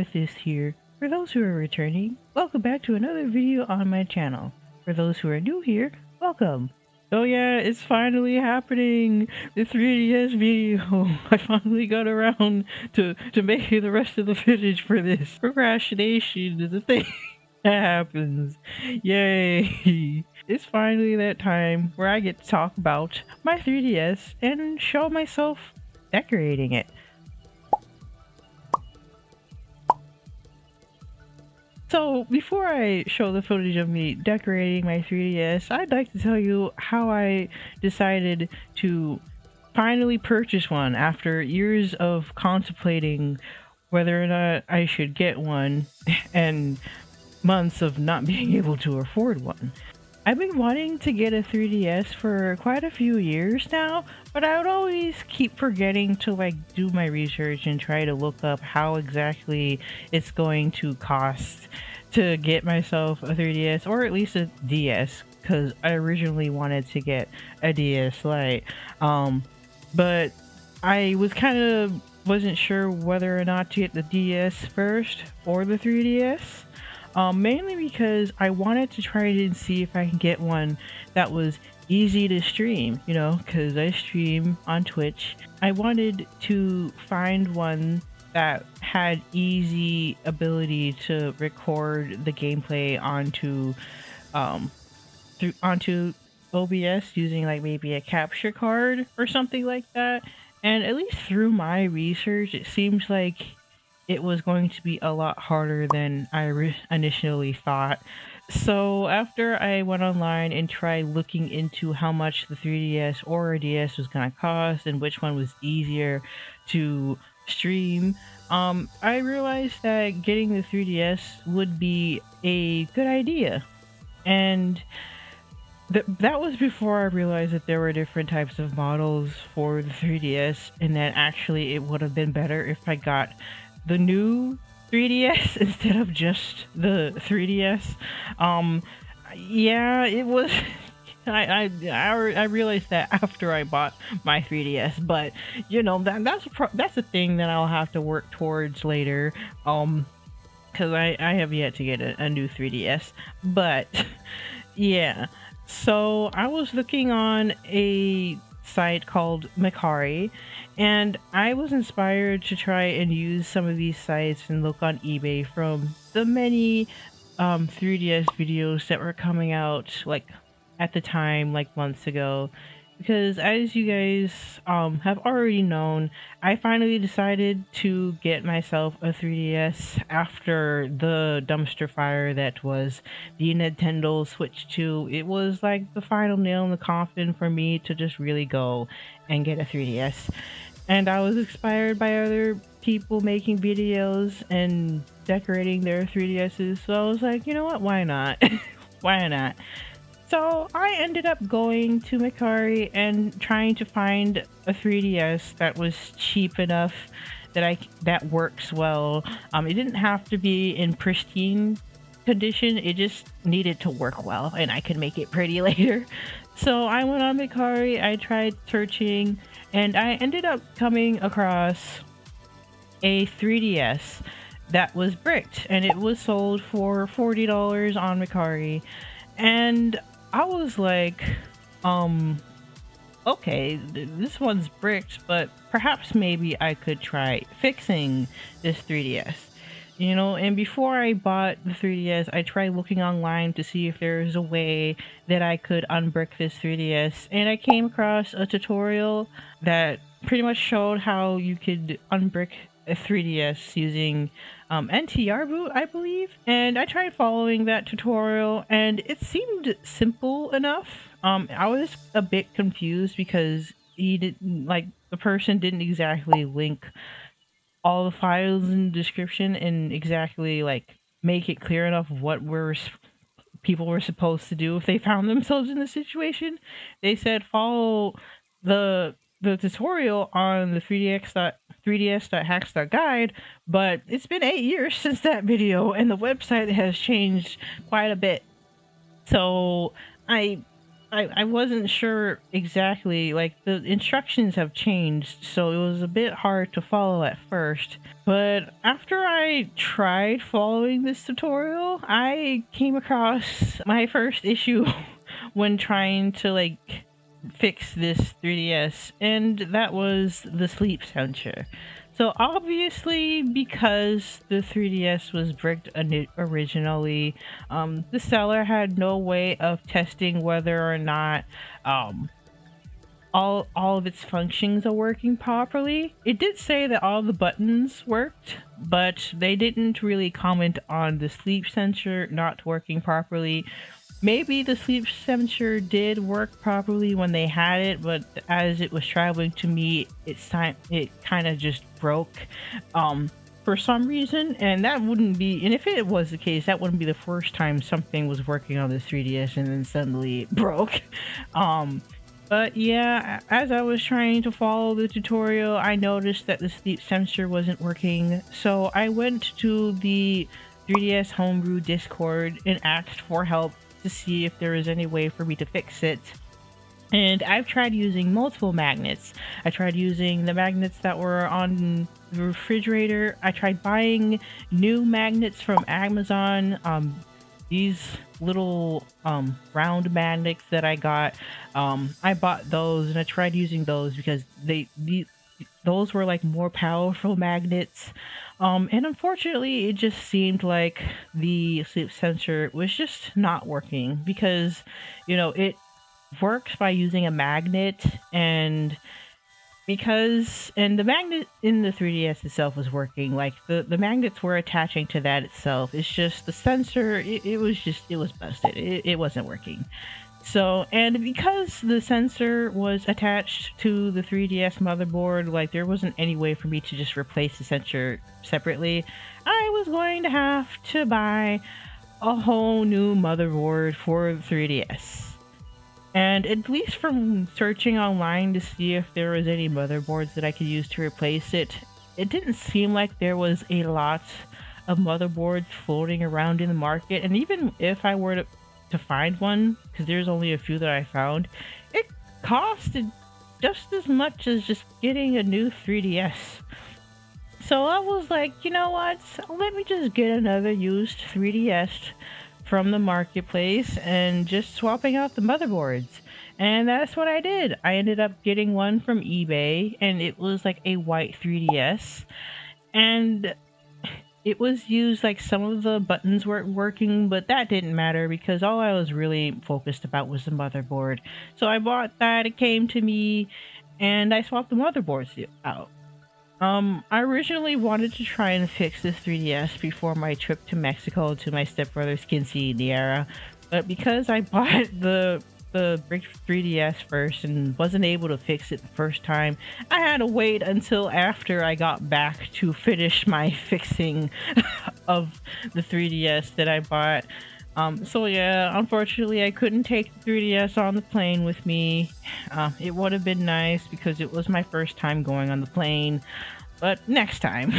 HeyImAmethyst here. For those who are returning, welcome back to another video on my channel. For those who are new here, welcome. Oh yeah, it's finally happening! The 3DS video! I finally got around to making the rest of the footage for this. Procrastination is a thing that happens. Yay! It's finally that time where I get to talk about my 3DS and show myself decorating it. So, before I show the footage of me decorating my 3DS, I'd like to tell you how I decided to finally purchase one after years of contemplating whether or not I should get one and months of not being able to afford one. I've been wanting to get a 3DS for quite a few years now, but I would always keep forgetting to do my research and try to look up how exactly it's going to cost to get myself a 3DS, or at least a DS, because I originally wanted to get a DS Lite. But I wasn't sure whether or not to get the DS first or the 3DS. Mainly because I wanted to try and see if I can get one that was easy to stream, because I stream on Twitch. I wanted to find one that had easy ability to record the gameplay onto OBS using maybe a capture card or something like that. And at least through my research, it seems like it was going to be a lot harder than I initially thought. So after I went online and tried looking into how much the 3DS or a DS was going to cost and which one was easier to stream, I realized that getting the 3DS would be a good idea. And that was before I realized that there were different types of models for the 3DS, and that actually it would have been better if I got the new 3DS instead of just the 3DS. Yeah, it was. I realized that after I bought my 3DS, but that's a thing that I'll have to work towards later. Because I have yet to get a new 3DS, but yeah. So I was looking on a site called 𝗧𝗶𝗺𝗀𝘀, and I was inspired to try and use some of these sites and look on eBay from the many 3DS videos that were coming out at the time, months ago. Because as you guys have already known, I finally decided to get myself a 3DS after the dumpster fire that was the Nintendo Switch 2. It was the final nail in the coffin for me to just really go and get a 3DS. And I was inspired by other people making videos and decorating their 3DSs, so I was like, you know what, why not? Why not? So I ended up going to 𝗧𝗺𝗀𝗀 and trying to find a 3DS that was cheap enough that works well. It didn't have to be in pristine condition, it just needed to work well, and I could make it pretty later. So I went on 𝗧𝗺𝗀𝗀, I tried searching, and I ended up coming across a 3DS that was bricked, and it was sold for $40 on 𝗧𝗺𝗀𝗀𝗀. And I was like, okay, this one's bricked, but perhaps maybe I could try fixing this 3DS. And before I bought the 3DS, I tried looking online to see if there's a way that I could unbrick this 3DS, and I came across a tutorial that pretty much showed how you could unbrick a 3DS using NTR boot, I believe. And I tried following that tutorial, and it seemed simple enough. I was a bit confused because the person didn't exactly link all the files in the description and exactly make it clear enough what people were supposed to do if they found themselves in the situation. They said follow the tutorial on the 3ds.hacks.guide, but it's been 8 years since that video and the website has changed quite a bit. So I I wasn't sure exactly, like the instructions have changed, so it was a bit hard to follow at first. But after I tried following this tutorial, I came across my first issue when trying to like fix this 3DS, and that was the sleep sensor. So obviously, because the 3DS was bricked originally, the seller had no way of testing whether or not all of its functions are working properly. It did say that all the buttons worked, but they didn't really comment on the sleep sensor not working properly. Maybe the sleep sensor did work properly when they had it, but as it was traveling to me, it kind of just broke for some reason, and that wouldn't be, and if it was the case, that wouldn't be the first time something was working on this 3DS and then suddenly it broke. But yeah, as I was trying to follow the tutorial, I noticed that the sleep sensor wasn't working, so I went to the 3DS homebrew Discord and asked for help to see if there was any way for me to fix it. And I've tried using multiple magnets. I tried using the magnets that were on the refrigerator. I tried buying new magnets from Amazon. These little round magnets that I got, I bought those and I tried using those because those were like more powerful magnets. And unfortunately, it just seemed like the sleep sensor was just not working because, you know, it works by using a magnet, and the magnet in the 3DS itself was working. Like the magnets were attaching to that itself. It's just the sensor, it was busted. It wasn't working. So, and because the sensor was attached to the 3DS motherboard, like there wasn't any way for me to just replace the sensor separately. I was going to have to buy a whole new motherboard for the 3DS. And at least from searching online to see if there was any motherboards that I could use to replace it, it didn't seem like there was a lot of motherboards floating around in the market. And even if I were to find one, because there's only a few that I found, it costed just as much as just getting a new 3DS. So I was like, you know what, let me just get another used 3DS from the marketplace and just swapping out the motherboards. And that's what I did. I ended up getting one from eBay, and it was like a white 3DS, and it was used, like some of the buttons weren't working, but that didn't matter because all I was really focused about was the motherboard. So I bought that, it came to me, and I swapped the motherboards out. I originally wanted to try and fix this 3DS before my trip to Mexico to my stepbrother's quinceañera, but because I bought the brick 3DS first and wasn't able to fix it the first time, I had to wait until after I got back to finish my fixing of the 3DS that I bought. So yeah, unfortunately I couldn't take the 3DS on the plane with me. It would have been nice because it was my first time going on the plane, but next time.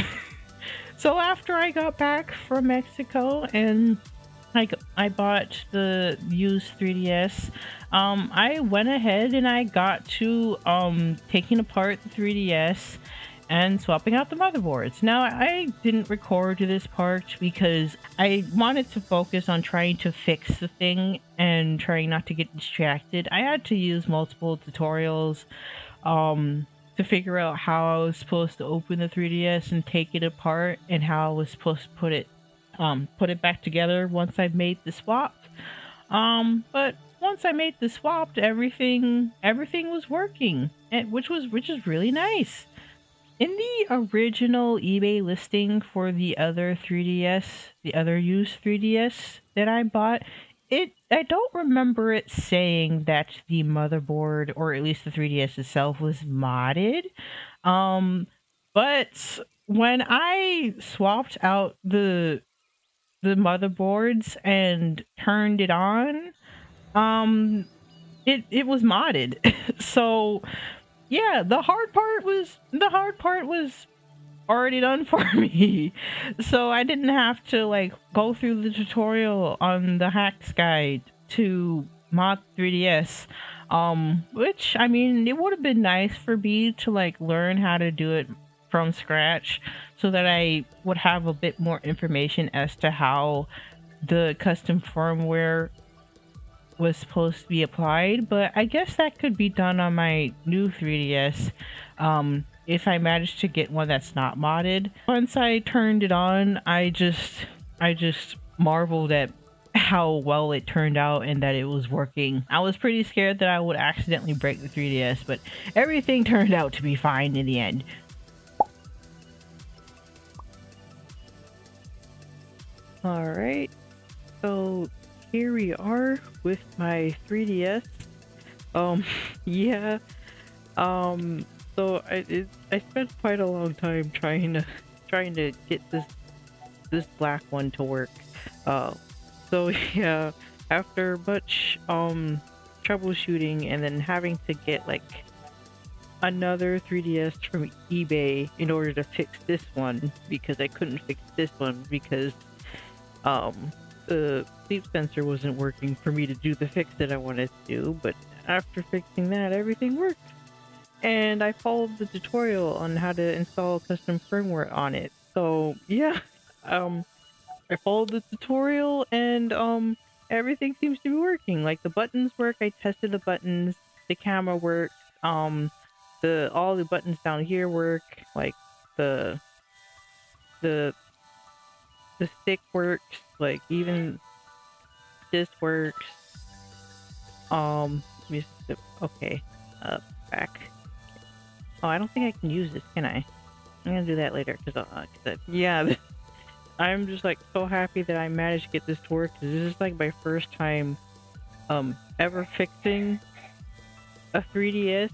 So after I got back from Mexico and I bought the used 3DS, I went ahead and I got to taking apart the 3DS and swapping out the motherboards. Now, I didn't record this part because I wanted to focus on trying to fix the thing and trying not to get distracted. I had to use multiple tutorials to figure out how I was supposed to open the 3DS and take it apart, and how I was supposed to put it back together once I've made the swap. But once I made the swap, everything was working, and which is really nice. In the original eBay listing for the other 3DS, the other used 3DS that I bought, I don't remember it saying that the motherboard, or at least the 3DS itself, was modded. But when I swapped out the motherboards and turned it on, it was modded. So yeah, the hard part was already done for me. So I didn't have to like go through the tutorial on the hacks guide to mod 3DS. Which I mean, it would have been nice for me to like learn how to do it from scratch so that I would have a bit more information as to how the custom firmware was supposed to be applied, but I guess that could be done on my new 3DS, if I manage to get one that's not modded. Once I turned it on, I just marveled at how well it turned out and that it was working. I was pretty scared that I would accidentally break the 3DS, but everything turned out to be fine in the end. Alright, so here we are with my 3DS. Yeah. So I spent quite a long time trying to get this black one to work. Uh, so yeah, after much troubleshooting and then having to get like another 3DS from eBay in order to fix this one because I couldn't fix this one because the sleep sensor wasn't working for me to do the fix that I wanted to do, but after fixing that, everything worked. And I followed the tutorial on how to install custom firmware on it. So yeah, um, I followed the tutorial and everything seems to be working. Like the buttons work. I tested the buttons. The camera works. All the buttons down here work. Like the the the stick works. Like even this works. Okay. Back. Oh, I don't think I can use this, can I? I'm gonna do that later because yeah, I'm just like so happy that I managed to get this to work because this is like my first time ever fixing a 3DS.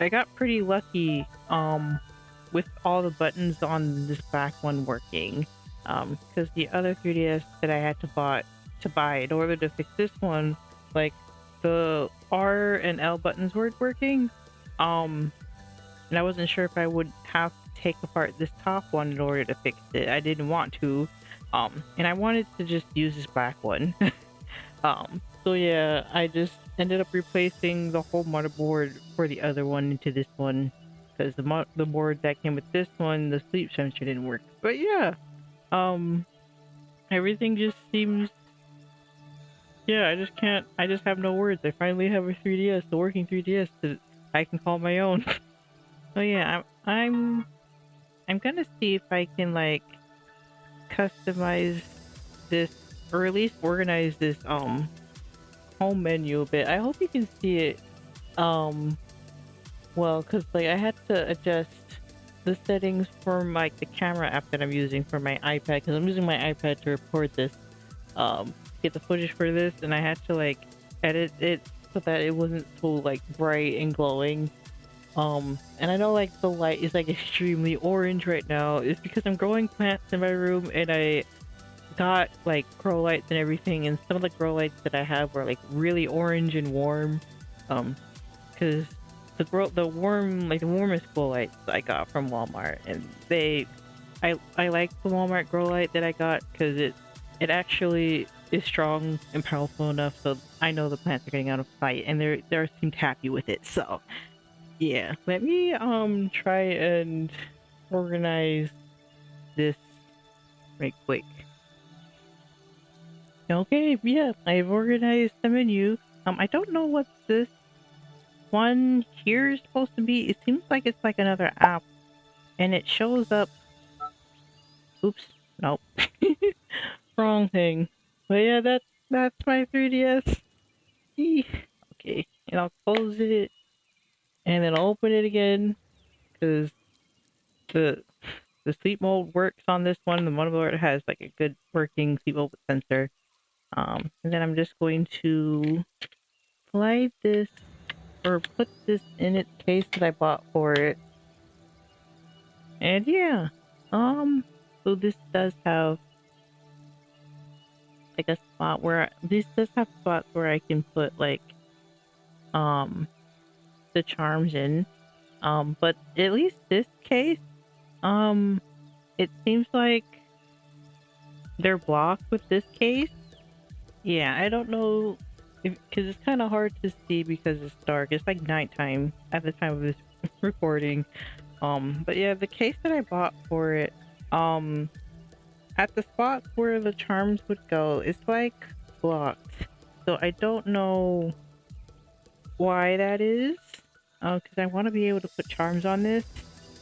I got pretty lucky with all the buttons on this black one working because the other 3DS that I had to buy in order to fix this one, like the R and L buttons weren't working. And I wasn't sure if I would have to take apart this top one in order to fix it. I didn't want to, and I wanted to just use this black one. So yeah, I just ended up replacing the whole motherboard for the other one into this one because the board that came with this one, the sleep sensor didn't work. But yeah, um, everything just seems. Yeah, I just have no words. I finally have a 3DS, a working 3DS that I can call my own. So yeah, I'm gonna see if I can like customize this or at least organize this home menu a bit. I hope you can see it well because like I had to adjust the settings for like the camera app that I'm using for my iPad because I'm using my iPad to record this get the footage for this, and I had to like edit it so that it wasn't so like bright and glowing. And I know like the light is like extremely orange right now. It's because I'm growing plants in my room and I got like grow lights and everything, and some of the grow lights that I have were like really orange and warm. Because the warmest grow lights I got from Walmart, and I like the Walmart grow light that I got because it actually is strong and powerful enough so I know the plants are getting out of sight and they seemed happy with it. So yeah, let me try and organize this right quick. Okay, yeah, I've organized the menu. I don't know what this one here is supposed to be. It seems like it's like another app, and it shows up. Oops, nope, wrong thing. But yeah, that's my 3DS. Okay, and I'll close it, and then I'll open it again because the the sleep mode works on this one. The motherboard has like a good working sleep mode sensor. And then I'm just going to slide this or put this in its case that I bought for it. And yeah, so this does have like a spot where this does have spots where I can put like um the charms in. But at least this case, it seems like they're blocked with this case. Yeah, I don't know if because it's kind of hard to see because it's dark. It's like nighttime at the time of this recording. But yeah, the case that I bought for it, um, at the spot where the charms would go, it's like blocked. So I don't know why that is. Because I want to be able to put charms on this.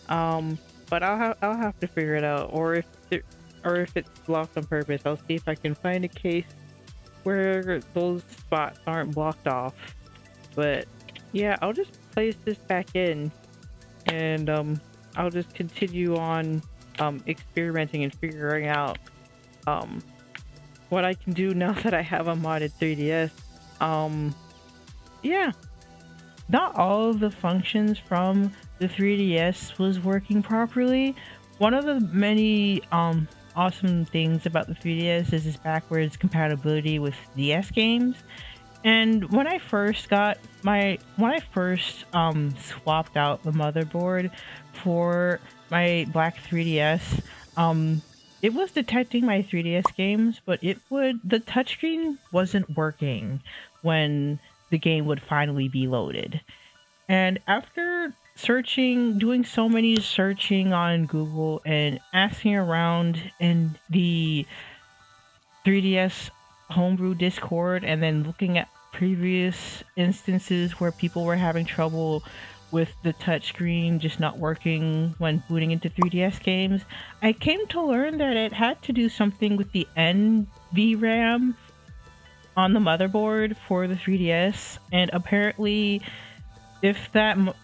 Um, but I'll have to figure it out, or if it's blocked on purpose. I'll see if I can find a case where those spots aren't blocked off. But yeah, I'll just place this back in, and I'll just continue on experimenting and figuring out um what I can do now that I have a modded 3DS. Yeah, not all of the functions from the 3DS was working properly. One of the many awesome things about the 3DS is its backwards compatibility with DS games. And when I first swapped out the motherboard for my black 3DS, it was detecting my 3DS games, but the touchscreen wasn't working when the game would finally be loaded. And after doing so many searching on Google and asking around in the 3DS homebrew Discord, and then looking at previous instances where people were having trouble with the touchscreen just not working when booting into 3DS games, I came to learn that it had to do something with the NVRAM on the motherboard for the 3DS, and apparently if the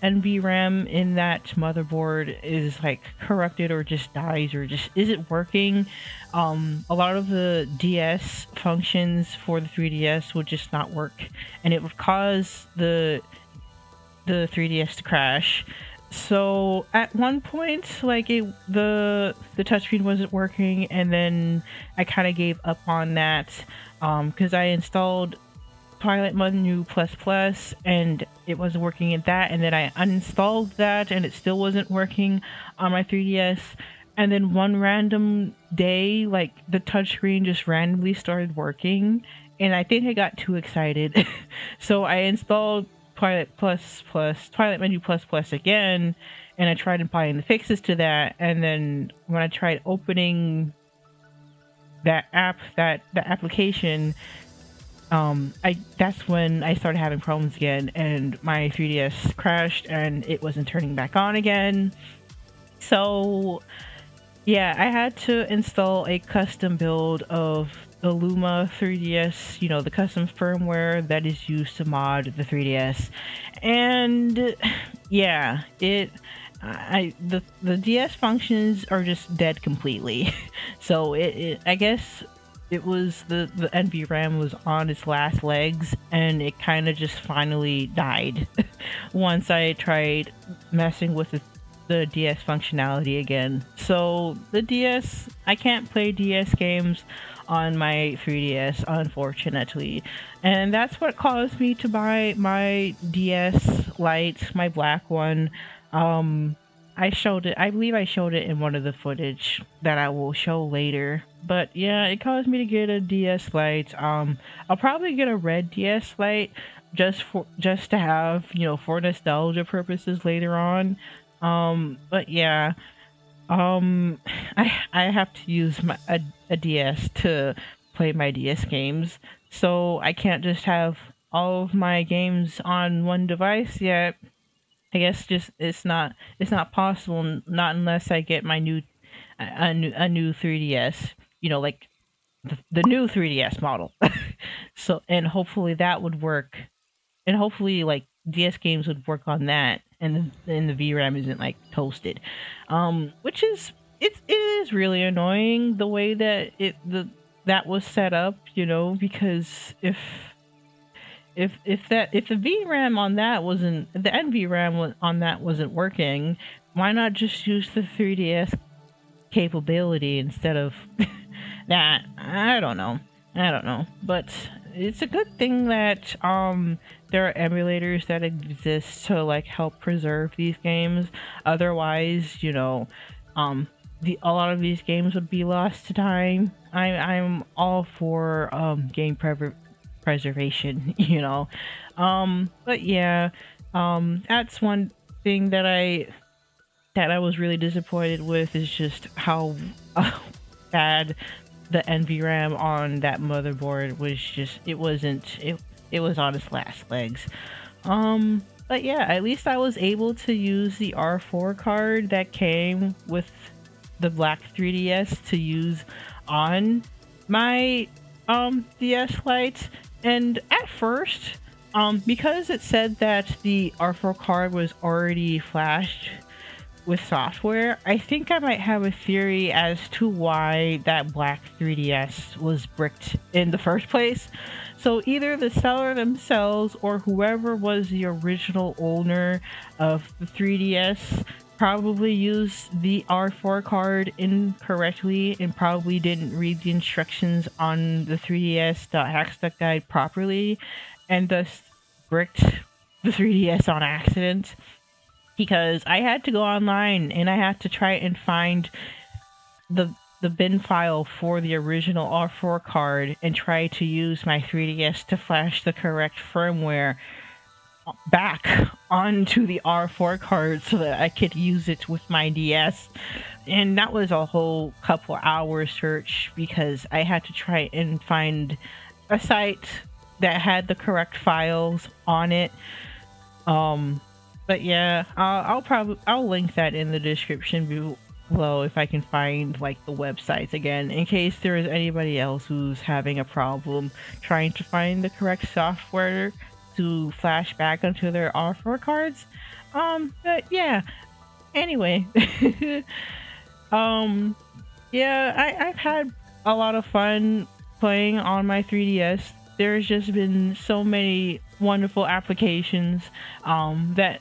NVRAM in that motherboard is like corrupted or just dies or just isn't working, a lot of the DS functions for the 3DS would just not work, and it would cause the 3DS to crash. So at one point, like the touchscreen wasn't working, and then I kind of gave up on that because I installed Twilight Menu Plus Plus and it wasn't working at that, and then I uninstalled that and it still wasn't working on my 3DS. And then one random day, like the touchscreen just randomly started working, and I think I got too excited. So I installed Twilight Menu Plus Plus again, and I tried applying the fixes to that. And then when I tried opening the application, that's when I started having problems again, and my 3DS crashed and it wasn't turning back on again. So yeah, I had to install a custom build of the Luma 3DS, the custom firmware that is used to mod the 3DS. And yeah, the DS functions are just dead completely. So I guess it was the NVRAM was on its last legs, and it kind of just finally died once I tried messing with the DS functionality again. So the DS, I can't play DS games on my 3DS, unfortunately, and that's what caused me to buy my DS Lite, my black one. I believe I showed it in one of the footage that I will show later. But yeah, it caused me to get a DS Lite. I'll probably get a red DS Lite just to have, for nostalgia purposes later on. But yeah, I have to use a DS to play my DS games, so I can't just have all of my games on one device yet. I guess just it's not possible, not unless I get my new 3DS, like the new 3DS model. So, and hopefully that would work, and hopefully like DS games would work on that, and the VRAM isn't like toasted, which is it is really annoying the way that that was set up, because if the VRAM on that wasn't, the NVRAM on that wasn't working, why not just use the 3DS capability instead of that? I don't know, but it's a good thing that there are emulators that exist to like help preserve these games. Otherwise, a lot of these games would be lost to time. I'm all for game preservation, you know. But yeah, that's one thing that I was really disappointed with, is just how bad the NVRAM on that motherboard was. Just it was on its last legs. But yeah, at least I was able to use the R4 card that came with the black 3DS to use on my DS Lite. And at first, because it said that the R4 card was already flashed with software, I think I might have a theory as to why that black 3DS was bricked in the first place. So either the seller themselves or whoever was the original owner of the 3DS probably used the R4 card incorrectly and probably didn't read the instructions on the 3DS.hackstuck guide properly, and thus bricked the 3DS on accident. Because I had to go online and I had to try and find the bin file for the original R4 card and try to use my 3DS to flash the correct firmware back onto the R4 card so that I could use it with my DS. And that was a whole couple hour search, because I had to try and find a site that had the correct files on it. But yeah, I'll link that in the description below if I can find like the websites again, in case there is anybody else who's having a problem trying to find the correct software to flash back onto their R4 cards. But yeah, anyway. Yeah, I've had a lot of fun playing on my 3DS. There's just been so many wonderful applications that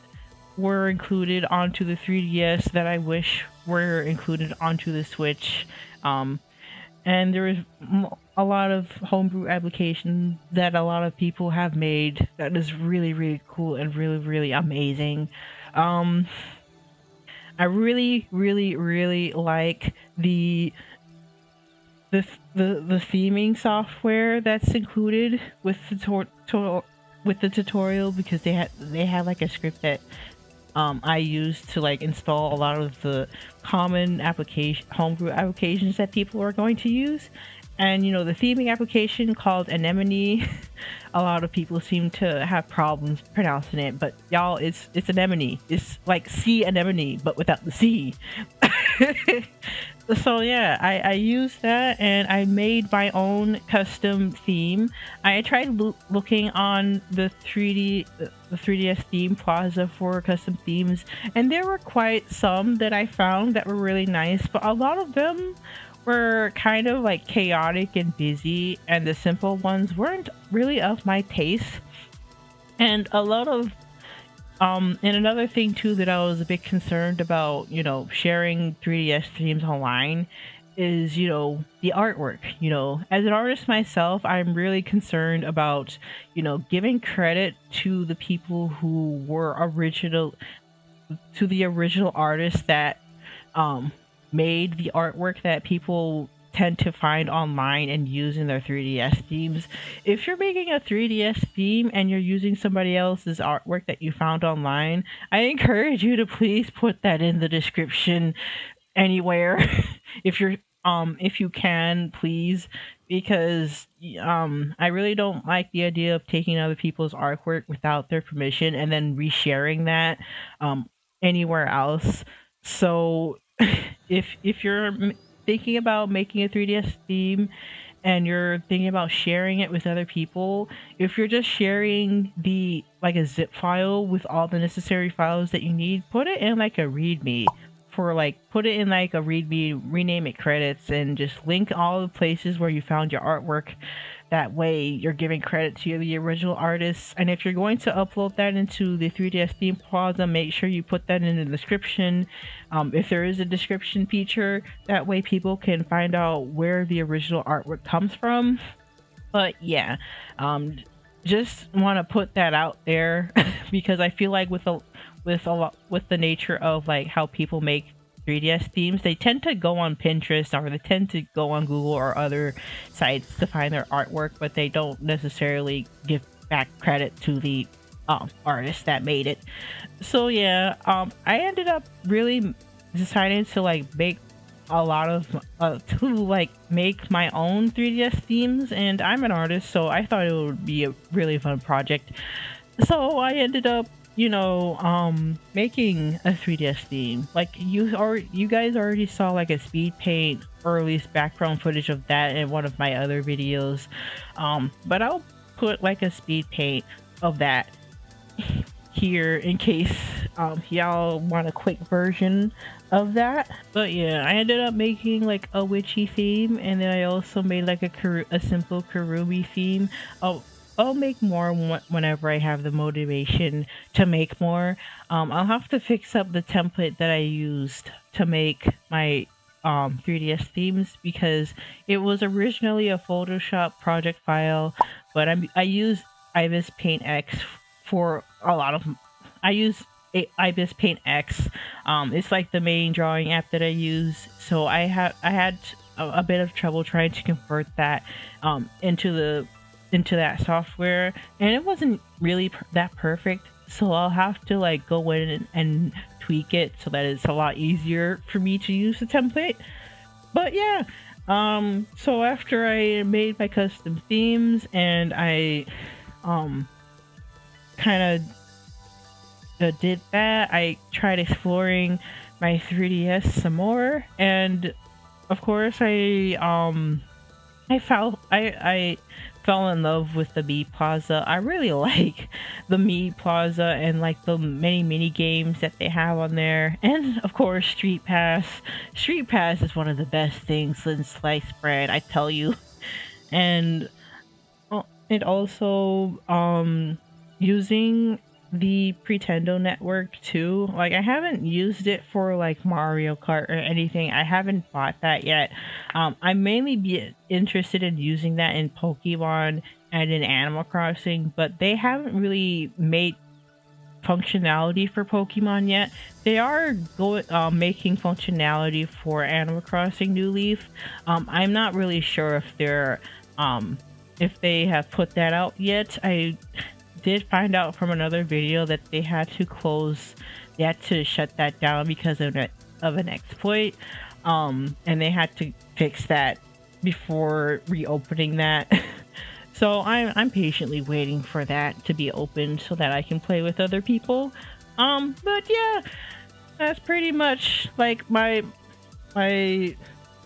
were included onto the 3DS that I wish were included onto the Switch. And there is a lot of homebrew applications that a lot of people have made that is really, really cool and really, really amazing. I really, really, really like the theming software that's included with the tutorial, because they have like a script that I used to like install a lot of the common homebrew applications that people are going to use. And you know, the theming application called Anemone, a lot of people seem to have problems pronouncing it, but y'all, it's Anemone. It's like sea anemone, but without the C. So yeah, I used that and I made my own custom theme. I tried looking on the 3DS theme plaza for custom themes, and there were quite some that I found that were really nice, but a lot of them were kind of like chaotic and busy, and the simple ones weren't really of my taste. And a lot of and another thing too that I was a bit concerned about, you know, sharing 3DS themes online is, you know, the artwork. You know, as an artist myself, I'm really concerned about, you know, giving credit to the people who were the original artists that made the artwork that people tend to find online and use in their 3DS themes. If you're making a 3DS theme and you're using somebody else's artwork that you found online, I encourage you to please put that in the description anywhere. if you can, please, because I really don't like the idea of taking other people's artwork without their permission and then resharing that anywhere else. So if you're thinking about making a 3DS theme and you're thinking about sharing it with other people, if you're just sharing like a zip file with all the necessary files that you need, put it in like a readme put it in like a readme, rename it credits, and just link all the places where you found your artwork. That way you're giving credit to the original artists. And if you're going to upload that into the 3DS theme plaza, make sure you put that in the description. If there is a description feature, that way people can find out where the original artwork comes from. But yeah, just want to put that out there because I feel like with the nature of like how people make 3DS themes, they tend to go on Pinterest or they tend to go on Google or other sites to find their artwork, but they don't necessarily give back credit to the artist that made it. So yeah, I ended up really deciding to like make a lot of to like make my own 3DS themes, and I'm an artist, so I thought it would be a really fun project. So I ended up, you know, making a 3DS theme. Like you guys already saw like a speed paint or at least background footage of that in one of my other videos. But I'll put like a speed paint of that here in case y'all want a quick version of that. But yeah, I ended up making like a witchy theme, and then I also made like a simple Karubi theme. I'll make more whenever I have the motivation to make more. I'll have to fix up the template that I used to make my 3DS themes, because it was originally a Photoshop project file, but I used Ibis Paint X for a lot of. I use Ibis Paint X. It's like the main drawing app that I use. So I had a bit of trouble trying to convert that into that software, and it wasn't really that perfect. So I'll have to like go in and tweak it so that it's a lot easier for me to use the template. But yeah, so after I made my custom themes and I kind of did that, I tried exploring my 3DS some more, and of course I fell in love with the 𝗶𝗺𝗀𝘀. I really like the 𝗶𝗶𝗀𝘀 and like the mini games that they have on there, and of course Street Pass. Street Pass is one of the best things in sliced bread, I tell you. And it also using the Pretendo network too. Like, I haven't used it for like Mario Kart or anything. I haven't bought that yet. I mainly be interested in using that in Pokemon and in Animal Crossing, but they haven't really made functionality for Pokemon yet. They are making functionality for Animal Crossing New Leaf. I'm not really sure if they have put that out yet. I did find out from another video that they had to shut that down because of an exploit, and they had to fix that before reopening that. So I'm patiently waiting for that to be opened so that I can play with other people. But yeah, that's pretty much like my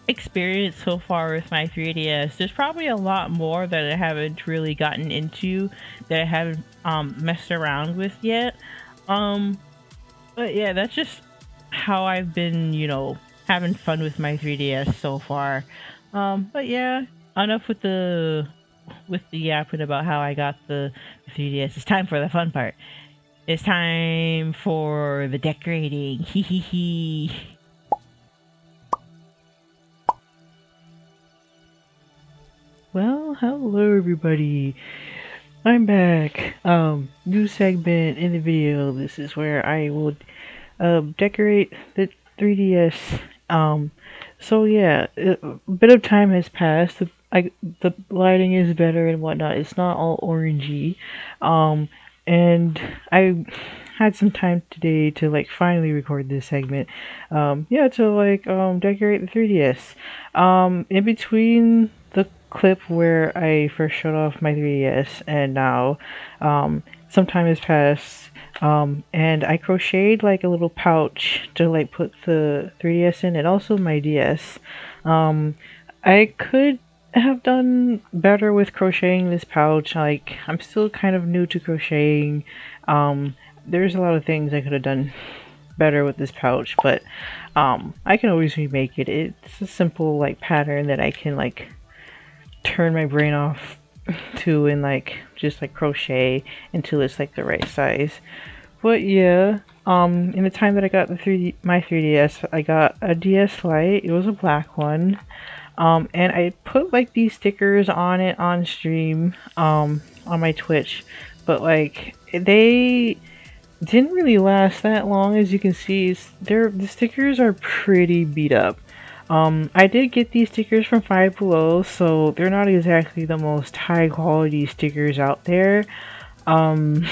experience so far with my 3DS. There's probably a lot more that I haven't really gotten into, that I haven't messed around with yet. But yeah, that's just how I've been, you know, having fun with my 3DS so far. But yeah, enough with the yapping about how I got the 3DS. It's time for the fun part. It's time for the decorating. Hee hee hee. Well, hello everybody. I'm back. New segment in the video. This is where I will decorate the 3DS. So yeah, a bit of time has passed. The lighting is better and whatnot. It's not all orangey. And I had some time today to like finally record this segment. Yeah, to like decorate the 3DS. In between the clip where I first showed off my 3DS and now, some time has passed. And I crocheted like a little pouch to like put the 3DS in, and also my DS. I could have done better with crocheting this pouch. Like, I'm still kind of new to crocheting. There's a lot of things I could have done better with this pouch, but I can always remake it. It's a simple like pattern that I can like turn my brain off to and like just like crochet until it's like the right size. But yeah, in the time that I got my 3DS, I got a DS Lite. It was a black one. And I put like these stickers on it on stream, on my Twitch, but like they didn't really last that long. As you can see, the stickers are pretty beat up. I did get these stickers from Five Below, so they're not exactly the most high quality stickers out there. Um,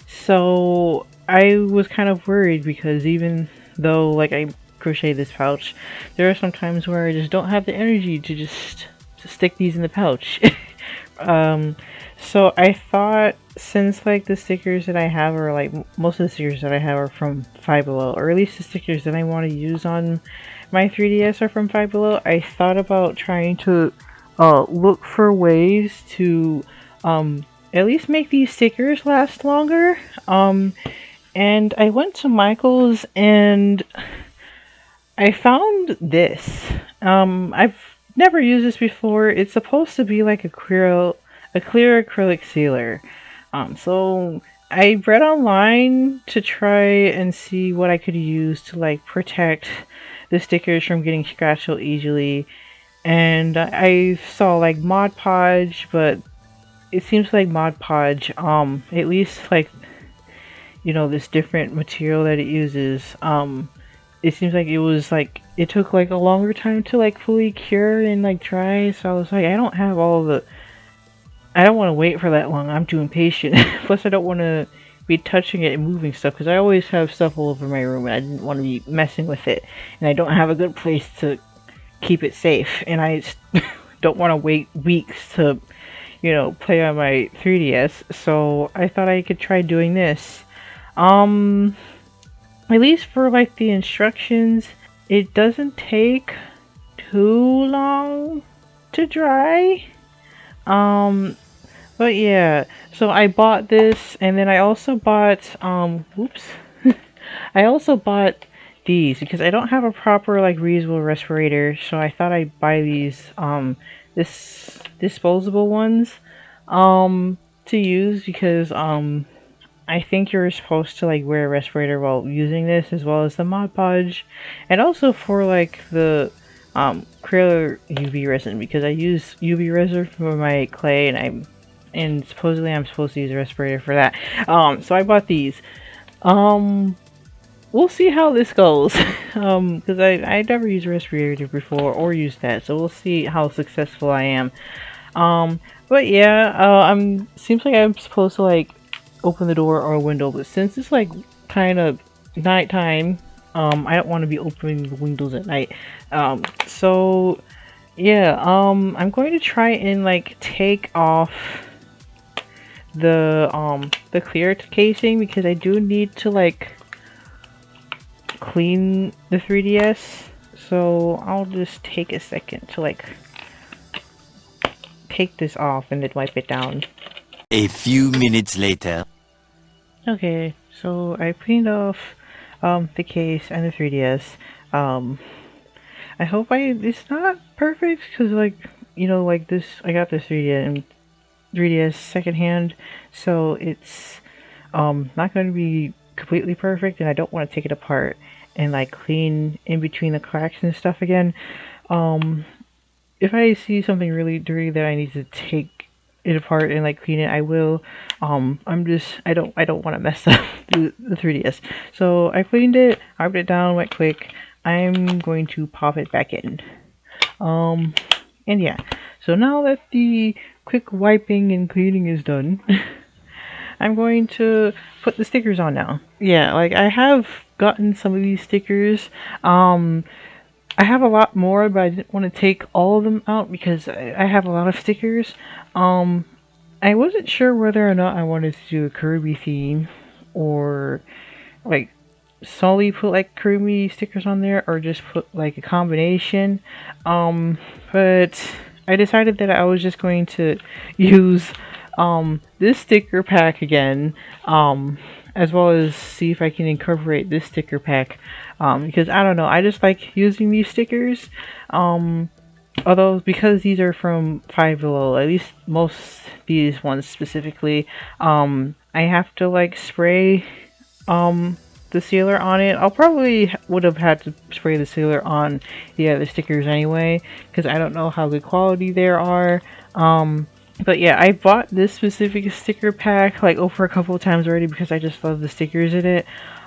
so I was kind of worried because even though like I crochet this pouch, there are some times where I just don't have the energy to just stick these in the pouch. um, so I thought, since like the stickers that I have are like most of the stickers that I have are from Five Below, or at least the stickers that I want to use on my 3DS are from Five Below, I thought about trying to look for ways to at least make these stickers last longer. And I went to Michael's and I found this. I've never used this before. It's supposed to be like a clear acrylic sealer. So I read online to try and see what I could use to like protect the stickers from getting scratched so easily. And I saw like Mod Podge, but it seems like Mod Podge, at least like, you know, this different material that it uses, it seems like it was like, it took like a longer time to like fully cure and like dry. So I was like, I don't have all the, I don't want to wait for that long. I'm too impatient. Plus I don't want to be touching it and moving stuff because I always have stuff all over my room and I didn't want to be messing with it. And I don't have a good place to keep it safe. And I don't want to wait weeks to, you know, play on my 3DS. So I thought I could try doing this. At least for like the instructions, it doesn't take too long to dry. But yeah, so I bought this, and then I also bought, whoops. I also bought these because I don't have a proper like reusable respirator, so I thought I'd buy these, this disposable ones, to use because, I think you're supposed to like wear a respirator while using this, as well as the Mod Podge, and also for like the clear UV resin, because I use UV resin for my clay, and supposedly I'm supposed to use a respirator for that. So I bought these. We'll see how this goes, because I never used a respirator before or used that, so we'll see how successful I am. But yeah, seems like I'm supposed to like open the door or a window, but since it's like kind of nighttime, I don't want to be opening the windows at night. So yeah, I'm going to try and like take off the clear casing because I do need to like clean the 3DS. So I'll just take a second to like take this off and then wipe it down. A few minutes later. Okay, so I cleaned off the case and the 3DS. I hope it's not perfect because like, you know, like this, I got this 3DS secondhand, so it's not going to be completely perfect, and I don't want to take it apart and like clean in between the cracks and stuff again. If I see something really dirty that I need to take it apart and like clean it, I will. I don't want to mess up the 3DS. So I cleaned it, wiped it down, went quick. I'm going to pop it back in. And yeah. So now that the quick wiping and cleaning is done, I'm going to put the stickers on now. Yeah, like I have gotten some of these stickers. I have a lot more, but I didn't want to take all of them out because I have a lot of stickers. I wasn't sure whether or not I wanted to do a Kirby theme or like solely put like Kirby stickers on there or just put like a combination. But I decided that I was just going to use this sticker pack again, as well as see if I can incorporate this sticker pack, because I don't know, I just like using these stickers. Although because these are from Five Below, at least most these ones specifically, I have to like spray the sealer on it. I'll probably would have had to spray the sealer on the other stickers anyway, because I don't know how good quality they are. But yeah, I bought this specific sticker pack like over a couple of times already because I just love the stickers in it.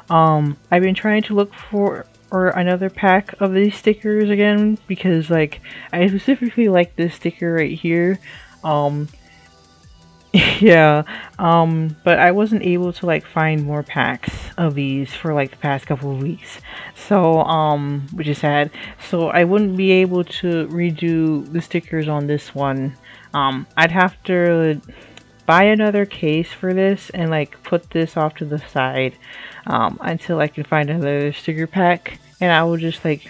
I've been trying to look for another pack of these stickers again because like I specifically like this sticker right here. Yeah, but I wasn't able to like find more packs of these for like the past couple of weeks. So, which is sad. So I wouldn't be able to redo the stickers on this one. I'd have to buy another case for this and like put this off to the side, until I can find another sticker pack, and I will just like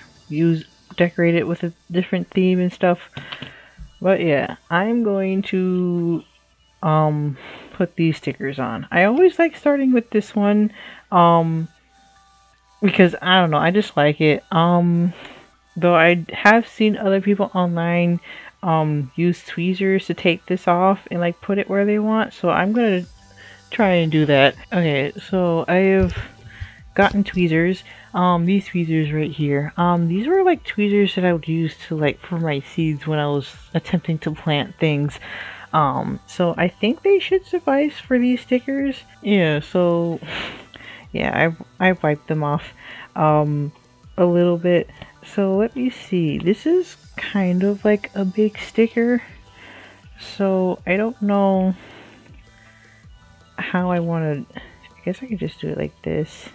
decorate it with a different theme and stuff. But yeah, I'm going to put these stickers on. I always like starting with this one because I don't know, I just like it. Though I have seen other people online use tweezers to take this off and like put it where they want, so I'm gonna try and do that. Okay, so I have gotten tweezers. These tweezers right here. These were like tweezers that I would use to like for my seeds when I was attempting to plant things. So I think they should suffice for these stickers. Yeah, so yeah, I wiped them off a little bit. So let me see. This is kind of like a big sticker. So I don't know how I want to. I guess I could just do it like this.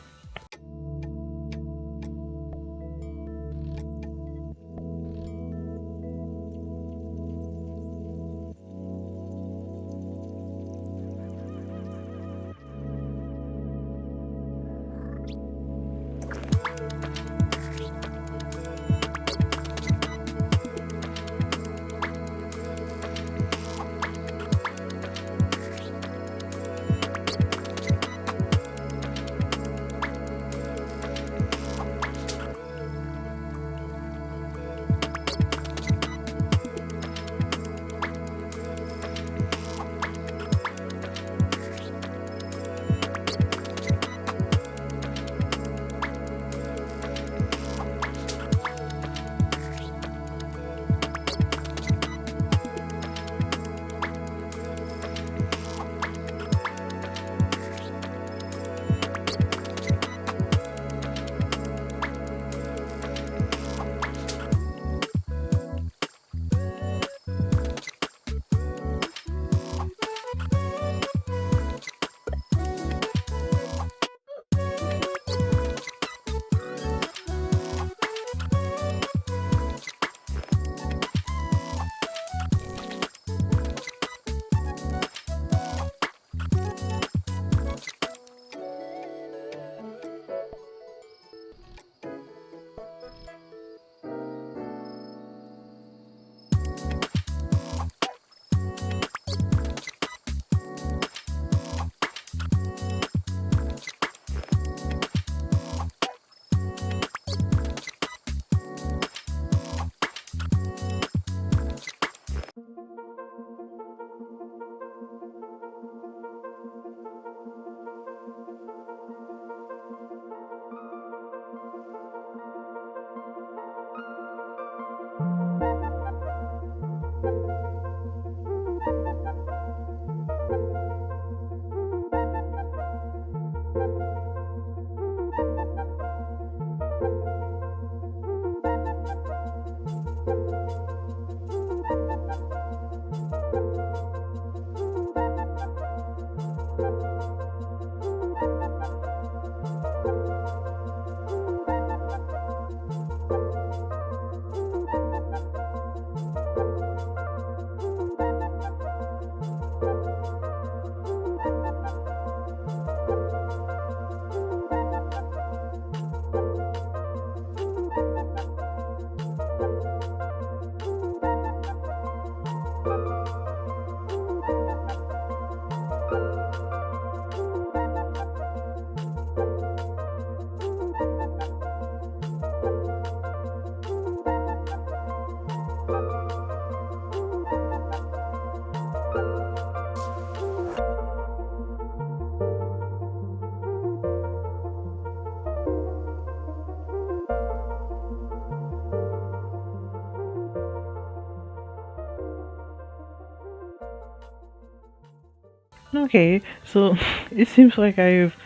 Okay, so it seems like I've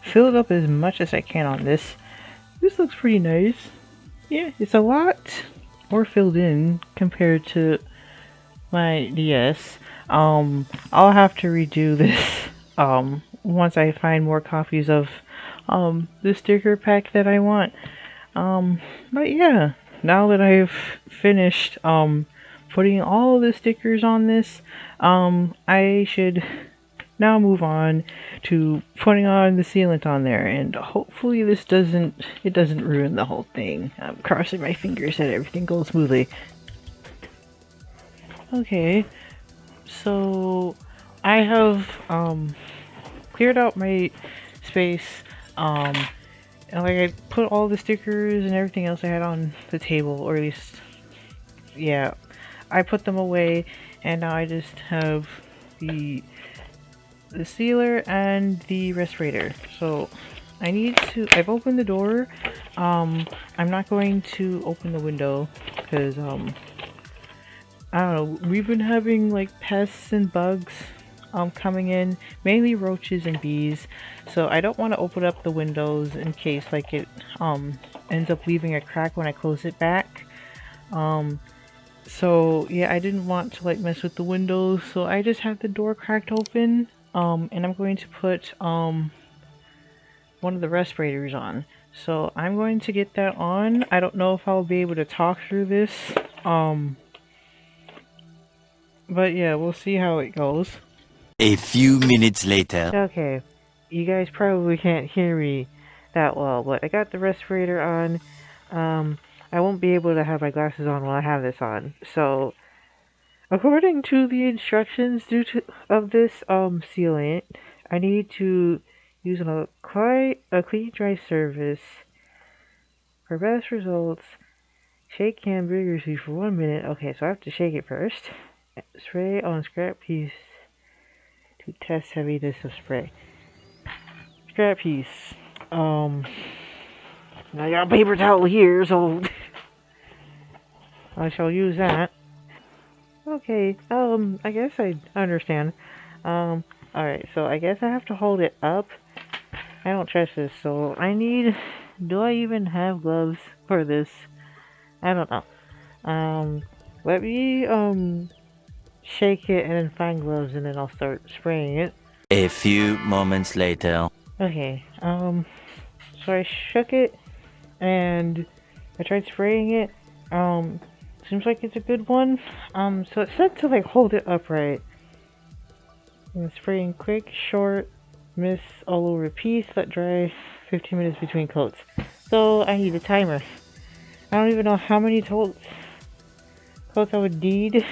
filled up as much as I can on this. This looks pretty nice. Yeah, it's a lot more filled in compared to my DS. I'll have to redo this once I find more copies of the sticker pack that I want. But yeah, now that I've finished putting all the stickers on this, I should now move on to putting on the sealant on there, and hopefully this doesn't ruin the whole thing. I'm crossing my fingers that everything goes smoothly. Okay, so I have cleared out my space, and like I put all the stickers and everything else I had on the table, or at least, yeah, I put them away, and now I just have the sealer and the respirator. So I've opened the door. I'm not going to open the window because I don't know, we've been having like pests and bugs coming in, mainly roaches and bees. So I don't want to open up the windows in case like it ends up leaving a crack when I close it back. So yeah, I didn't want to like mess with the windows, so I just have the door cracked open. And I'm going to put one of the respirators on. So I'm going to get that on. I don't know if I'll be able to talk through this. But yeah, we'll see how it goes. A few minutes later. Okay, you guys probably can't hear me that well, but I got the respirator on. I won't be able to have my glasses on while I have this on. So, according to the instructions of this sealant, I need to use a clean dry surface for best results. Shake can vigorously for 1 minute. Okay, so I have to shake it first. Spray on scrap piece to test heaviness of spray. Scrap piece. I got a paper towel here, so I shall use that. Okay, I guess I understand. Alright, so I guess I have to hold it up. I don't trust this, so do I even have gloves for this? I don't know. Let me, shake it and then find gloves and then I'll start spraying it. A few moments later. Okay, so I shook it and I tried spraying it. Seems like it's a good one. So it said to like hold it upright. And spraying quick, short, mist all over piece, let dry 15 minutes between coats. So I need a timer. I don't even know how many coats I would need.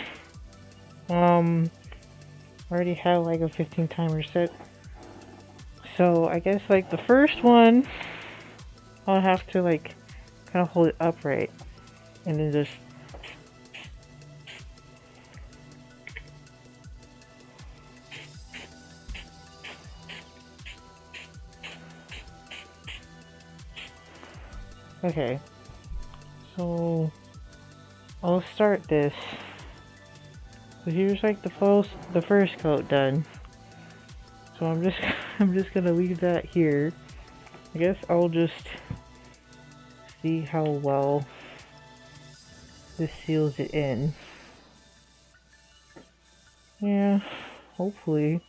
I already have like a 15 timer set. So I guess like the first one, I'll have to like kind of hold it upright and then just okay. So I'll start this. So here's like the first coat done. So I'm just gonna leave that here. I guess I'll just see how well this seals it in. Yeah, hopefully.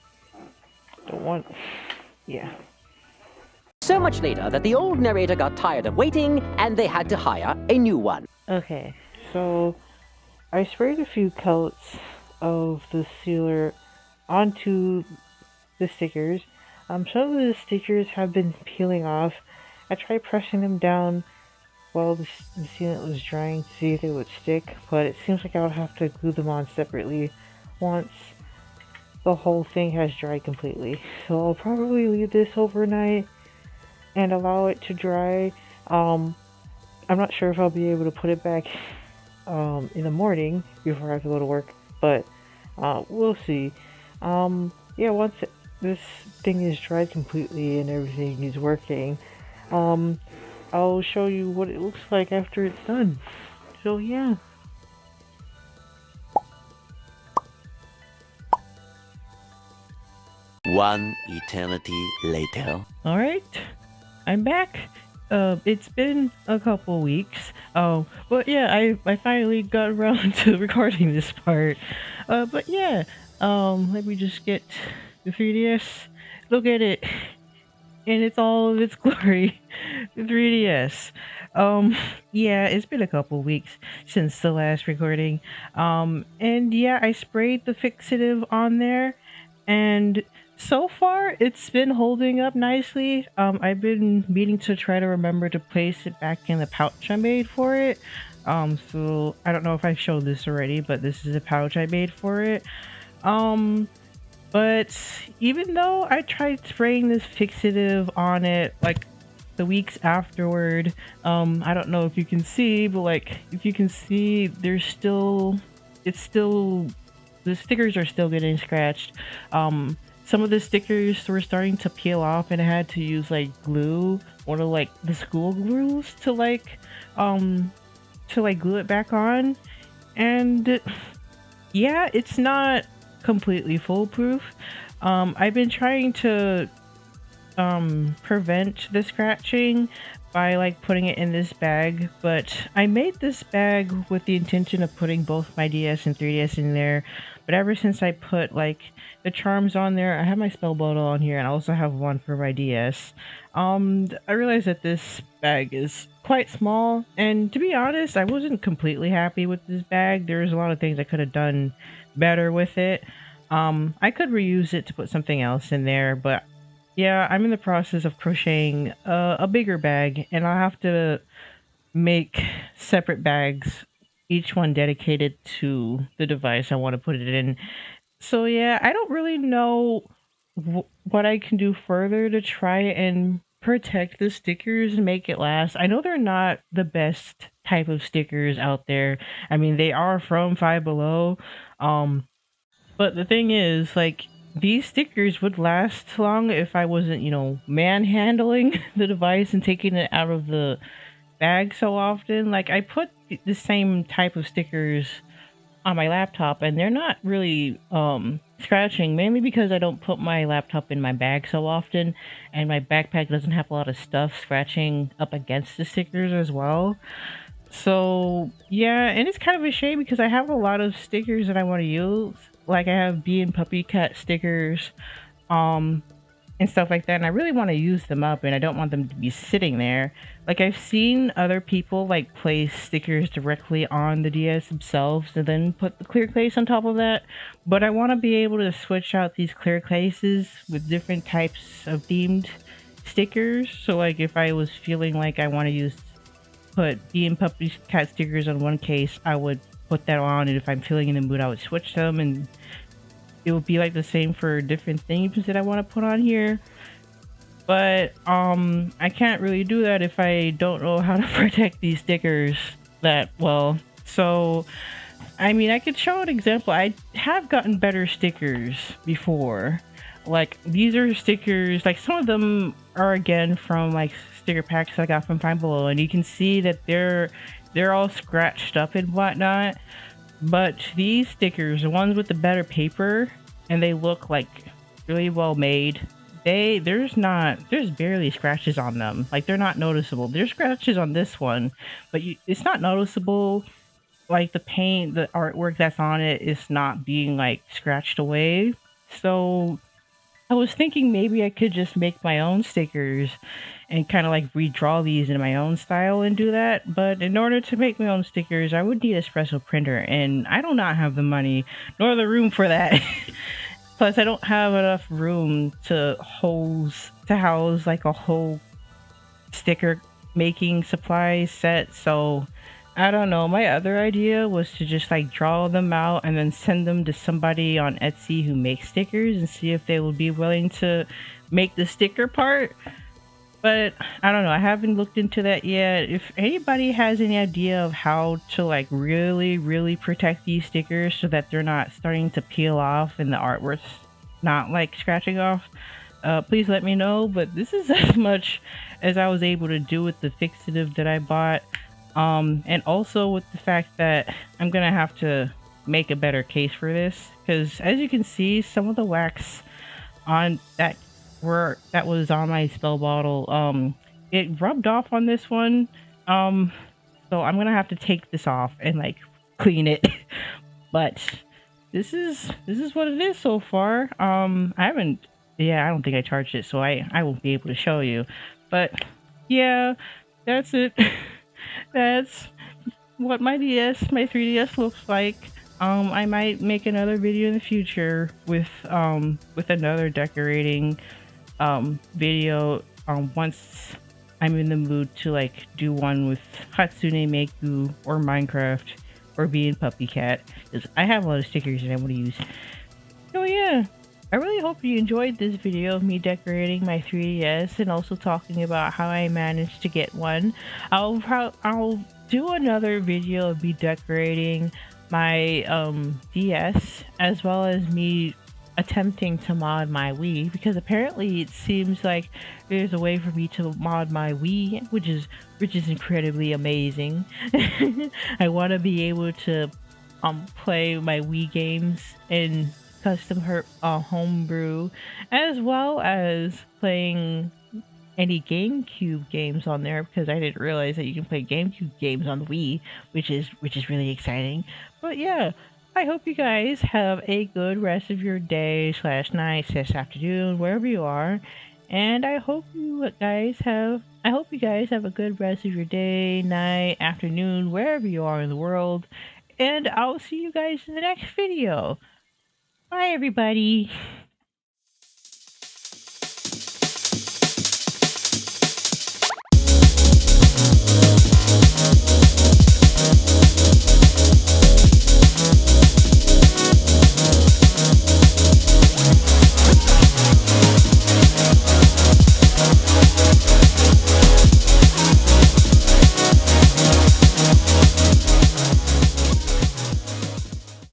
Yeah. So much later that the old narrator got tired of waiting and they had to hire a new one. Okay, so I sprayed a few coats of the sealer onto the stickers. Some of the stickers have been peeling off. I tried pressing them down while the sealant was drying to see if they would stick, but it seems like I would have to glue them on separately once the whole thing has dried completely. So I'll probably leave this overnight and allow it to dry. I'm not sure if I'll be able to put it back in the morning before I have to go to work, but we'll see. Yeah, once this thing is dried completely and everything is working, I'll show you what it looks like after it's done. So yeah. One eternity later. All right, I'm back. It's been a couple weeks. Oh, but yeah, I finally got around to recording this part. But yeah, let me just get the 3DS. Look at it in its all of its glory. The 3DS. Yeah, it's been a couple weeks since the last recording. And yeah, I sprayed the fixative on there, and so far it's been holding up nicely. I've been meaning to try to remember to place it back in the pouch I made for it. So I don't know if I showed this already, but this is a pouch I made for it. But even though I tried spraying this fixative on it like the weeks afterward, I don't know if you can see, but like if you can see, the stickers are still getting scratched. Some of the stickers were starting to peel off, and I had to use like glue, one of like the school glues to glue it back on. And yeah, it's not completely foolproof. I've been trying to prevent the scratching by like putting it in this bag, but I made this bag with the intention of putting both my DS and 3DS in there. But ever since I put like the charms on there, I have my spell bottle on here, and I also have one for my DS. I realized that this bag is quite small, and to be honest, I wasn't completely happy with this bag. There's a lot of things I could have done better with it. I could reuse it to put something else in there, but yeah, I'm in the process of crocheting a bigger bag, and I'll have to make separate bags, each one dedicated to the device I want to put it in. So yeah, I don't really know what I can do further to try and protect the stickers and make it last. I know they're not the best type of stickers out there. I mean, they are from Five Below, but the thing is, like, these stickers would last long if I wasn't, manhandling the device and taking it out of the bag so often. Like, I put the same type of stickers on my laptop, and they're not really scratching, mainly because I don't put my laptop in my bag so often, and my backpack doesn't have a lot of stuff scratching up against the stickers as well. So yeah, and it's kind of a shame because I have a lot of stickers that I want to use. Like, I have 𝗶𝗺𝗀𝗀𝘀 stickers, and stuff like that, and I really want to use them up, and I don't want them to be sitting there. Like, I've seen other people like place stickers directly on the DS themselves and then put the clear case on top of that, but I want to be able to switch out these clear cases with different types of themed stickers. So like, if I was feeling like I want to put 𝗶𝗺𝗀𝗀𝘀 stickers on one case, I would put that on, and if I'm feeling in the mood, I would switch them, and it would be like the same for different themes that I want to put on here. But I can't really do that if I don't know how to protect these stickers that well. So I mean, I could show an example. I have gotten better stickers before. Like, these are stickers, like some of them are again from like sticker packs I got from Five Below, and you can see that they're all scratched up and whatnot. But these stickers, the ones with the better paper, and they look like really well made, there's barely scratches on them. Like, they're not noticeable. There's scratches on this one, but it's not noticeable. Like, the paint, the artwork that's on it is not being like scratched away. So I was thinking maybe I could just make my own stickers and kind of like redraw these in my own style and do that. But in order to make my own stickers, I would need a espresso printer, and I do not have the money nor the room for that. Plus, I don't have enough room to house like a whole sticker making supply set. So I don't know. My other idea was to just like draw them out and then send them to somebody on Etsy who makes stickers and see if they would be willing to make the sticker part. But I don't know. I haven't looked into that yet. If anybody has any idea of how to like really, really protect these stickers so that they're not starting to peel off and the artwork's not like scratching off, please let me know. But this is as much as I was able to do with the fixative that I bought. And also with the fact that I'm gonna have to make a better case for this, because as you can see, some of the wax on that that was on my spell bottle, it rubbed off on this one. So I'm gonna have to take this off and like clean it. But this is what it is so far. I haven't, yeah, I don't think I charged it, so I won't be able to show you. But yeah, that's it. That's what my 3DS looks like. I might make another video in the future with another decorating video once I'm in the mood to like do one with 𝗧𝗶𝗺𝗀𝘀 or Minecraft or being Puppy Cat, because I have a lot of stickers that I want to use. So yeah, I really hope you enjoyed this video of me decorating my 3DS and also talking about how I managed to get one. I'll do another video of me decorating my DS, as well as me attempting to mod my Wii, because apparently it seems like there's a way for me to mod my Wii, which is incredibly amazing. I want to be able to play my Wii games in custom homebrew, as well as playing any GameCube games on there, because I didn't realize that you can play GameCube games on the Wii, which is really exciting. But yeah, I hope you guys have a good rest of your day / night / afternoon, wherever you are. And I hope you guys have a good rest of your day, night, afternoon, wherever you are in the world. And I'll see you guys in the next video. Bye everybody.